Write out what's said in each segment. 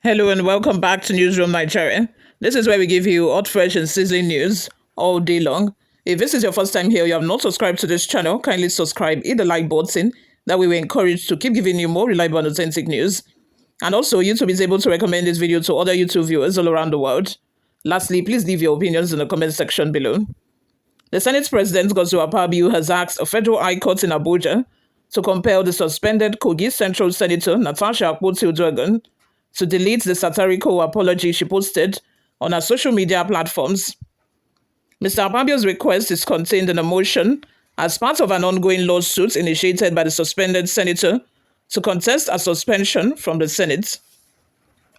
Hello and welcome back to Newsroom Nigeria. This is where we give you hot, fresh, and sizzling news all day long. If this is your first time here, you have not subscribed to this channel, kindly subscribe, hit the like button. That way we're encouraged to keep giving you more reliable and authentic news. And also, YouTube is able to recommend this video to other YouTube viewers all around the world. Lastly, please leave your opinions in the comment section below. The Senate President, Akpabio, has asked a federal high court in Abuja to compel the suspended Kogi Central Senator Natasha Akpoti-Uduaghan to delete the satirical apology she posted on her social media platforms. Mr. Akpabio's request is contained in a motion as part of an ongoing lawsuit initiated by the suspended senator to contest a suspension from the Senate.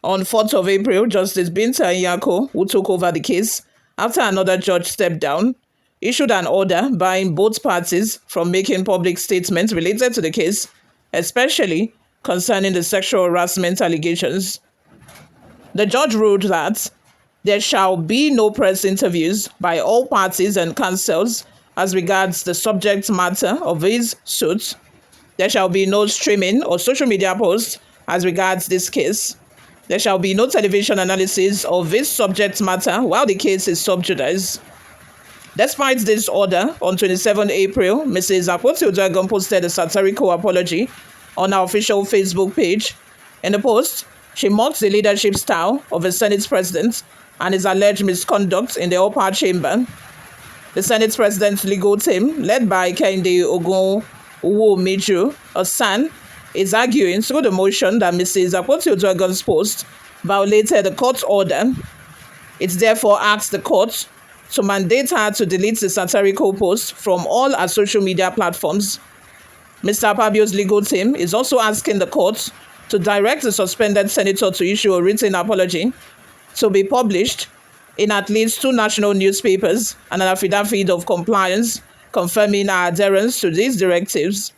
On 4th of April, Justice Binta Nyako, who took over the case after another judge stepped down, issued an order barring both parties from making public statements related to the case, especially concerning the sexual harassment allegations. The judge ruled that there shall be no press interviews by all parties and counsels as regards the subject matter of his suit. There shall be no streaming or social media posts as regards this case. There shall be no television analysis of this subject matter while the case is sub judice. Despite this order, on 27 April, Mrs. Apoti-Uduaghan posted a satirical apology on her official Facebook page. In the post, she mocked the leadership style of the Senate President and his alleged misconduct in the upper chamber. The Senate President's legal team, led by Kehinde Ogunwumeju, a son, is arguing through the motion that Mrs. Akpoti-Uduaghan's post violated the court order. It therefore asks the court to mandate her to delete the satirical post from all her social media platforms. Mr. Akpabio's legal team is also asking the court to direct the suspended senator to issue a written apology to be published in at least 2 national newspapers and an affidavit of compliance confirming her adherence to these directives.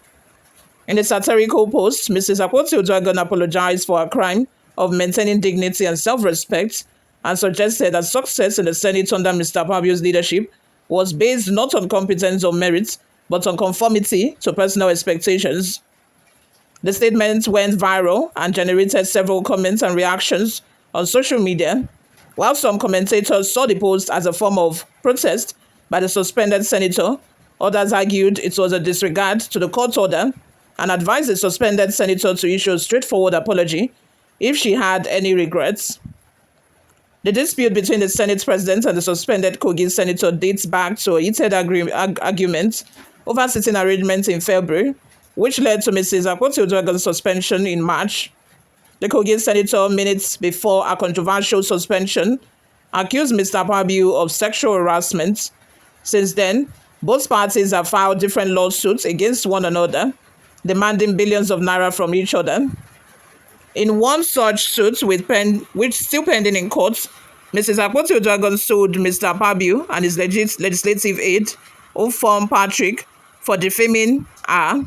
In the satirical post, Mrs. Akpoti-Uduaghan apologized for her crime of maintaining dignity and self-respect and suggested that success in the Senate under Mr. Akpabio's leadership was based not on competence or merit, but on conformity to personal expectations. The statement went viral and generated several comments and reactions on social media. While some commentators saw the post as a form of protest by the suspended senator, others argued it was a disregard to the court order and advised the suspended senator to issue a straightforward apology if she had any regrets. The dispute between the Senate President and the suspended Kogi senator dates back to a heated argument over sitting arrangements in February, which led to Mrs. Akpoti-Uduaghan's suspension in March. The Kogi senator, minutes before a controversial suspension, accused Mr. Akpabio of sexual harassment. Since then, both parties have filed different lawsuits against one another, demanding billions of naira from each other. In one such suit, which still pending in court, Mrs. Akpoti-Uduaghan sued Mr. Akpabio and his legislative aide, Ofom Patrick, for defaming her.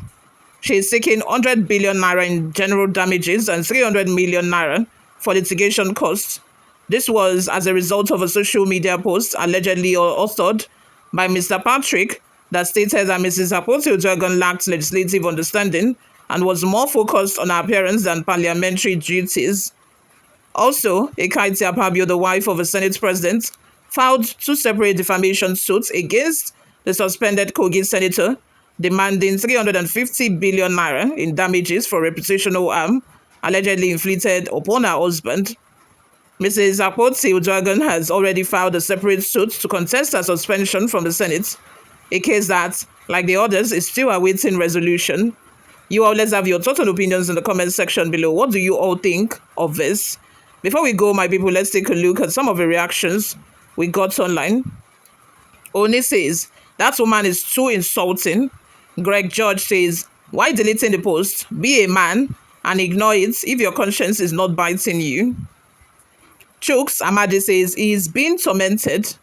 She is seeking 100 billion naira in general damages and 300 million naira for litigation costs. This was as a result of a social media post allegedly authored by Mr. Patrick that stated that Mrs. Akpoti-Uduaghan lacked legislative understanding and was more focused on her appearance than parliamentary duties. Also, Ekaite Akpabio, the wife of a Senate President, filed 2 separate defamation suits against the suspended Kogi senator, demanding 350 billion naira in damages for reputational harm allegedly inflicted upon her husband. Mrs. Akpoti-Uduaghan has already filed a separate suit to contest her suspension from the Senate, a case that, like the others, is still awaiting resolution. You all, let's have your total opinions in the comment section below. What do you all think of this? Before we go, my people, let's take a look at some of the reactions we got online. Oni says, that woman is too insulting. Greg George says, why deleting the post? Be a man and ignore it if your conscience is not biting you. Chooks Amadi says, he is being tormented.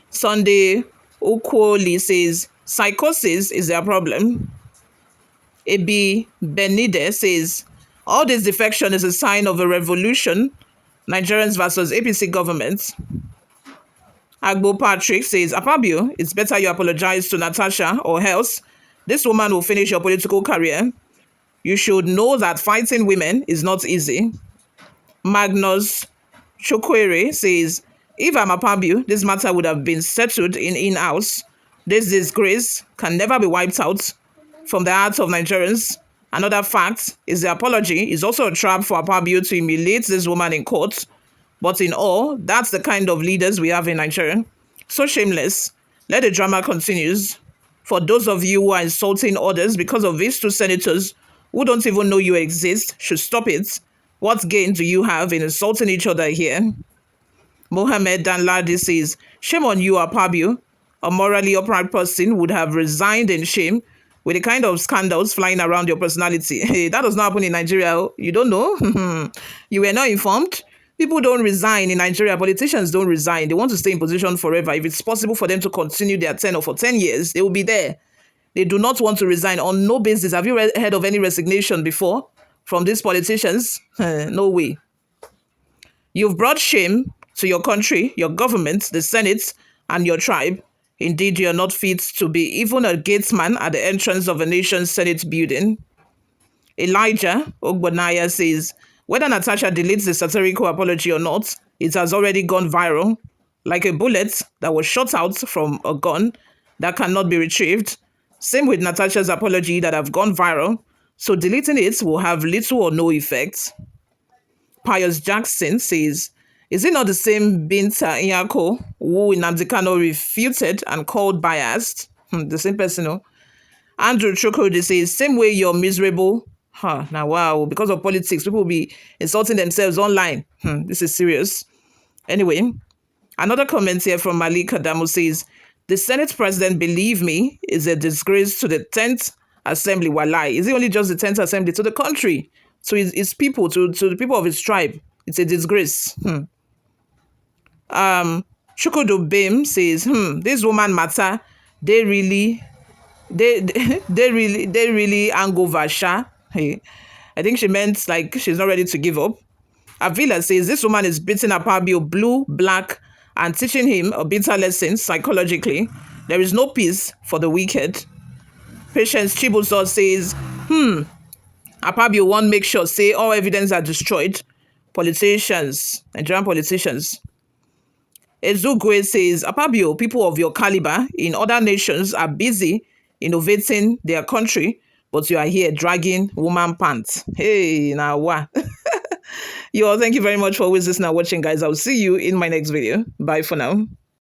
Sunday Ukwoli says, psychosis is their problem. Ebi Benide says, all this defection is a sign of a revolution, Nigerians versus APC government. Agbo Patrick says, Akpabio, it's better you apologize to Natasha or else this woman will finish your political career. You should know that fighting women is not easy. Magnus Chokwere says, if I'm Akpabio, this matter would have been settled in-house. This disgrace can never be wiped out from the hearts of Nigerians. Another fact is the apology is also a trap for Akpabio to humiliate this woman in court. But in all, that's the kind of leaders we have in Nigeria. So shameless. Let the drama continues. For those of you who are insulting others because of these two senators who don't even know you exist, should stop it. What gain do you have in insulting each other here? Mohammed Danladi says, shame on you, Akpabio. A morally upright person would have resigned in shame with the kind of scandals flying around your personality. Hey, that does not happen in Nigeria. You don't know? You were not informed? People don't resign in Nigeria. Politicians don't resign. They want to stay in position forever. If it's possible for them to continue their tenure for 10 years, they will be there. They do not want to resign on no basis. Have you heard of any resignation before from these politicians? No way. You've brought shame to your country, your government, the Senate, and your tribe. Indeed, you are not fit to be even a gatesman at the entrance of a nation's Senate building. Elijah Ogbonaya says, whether Natasha deletes the satirical apology or not, it has already gone viral, like a bullet that was shot out from a gun that cannot be retrieved. Same with Natasha's apology that have gone viral, so deleting it will have little or no effect. Pius Jackson says, is it not the same Binta Nyako who Nnamdi Kanu refuted and called biased? The same person, no? Andrew Chukwudi says, same way you're miserable. Now, wow, because of politics, people will be insulting themselves online. This is serious. Anyway, another comment here from Malik Adamu says, the Senate president, believe me, is a disgrace to the 10th Assembly. Walai. Is it only just the 10th Assembly? To the country, to his people, to the people of his tribe. It's a disgrace. Chukwudu Bim says, this woman matter, they really hang over Sha. Hey, I think she meant like she's not ready to give up. Avila says this woman is beating Akpabio blue, black, and teaching him a bitter lesson psychologically. There is no peace for the wicked. Patience Chibuzo says, Akpabio won't make sure say all evidence are destroyed. Politicians, Nigerian politicians. Ezugwe says, Akpabio, people of your caliber in other nations are busy innovating their country, but you are here dragging woman pants. Hey, now what? Yo, thank you very much for always listening and watching, guys. I'll see you in my next video. Bye for now.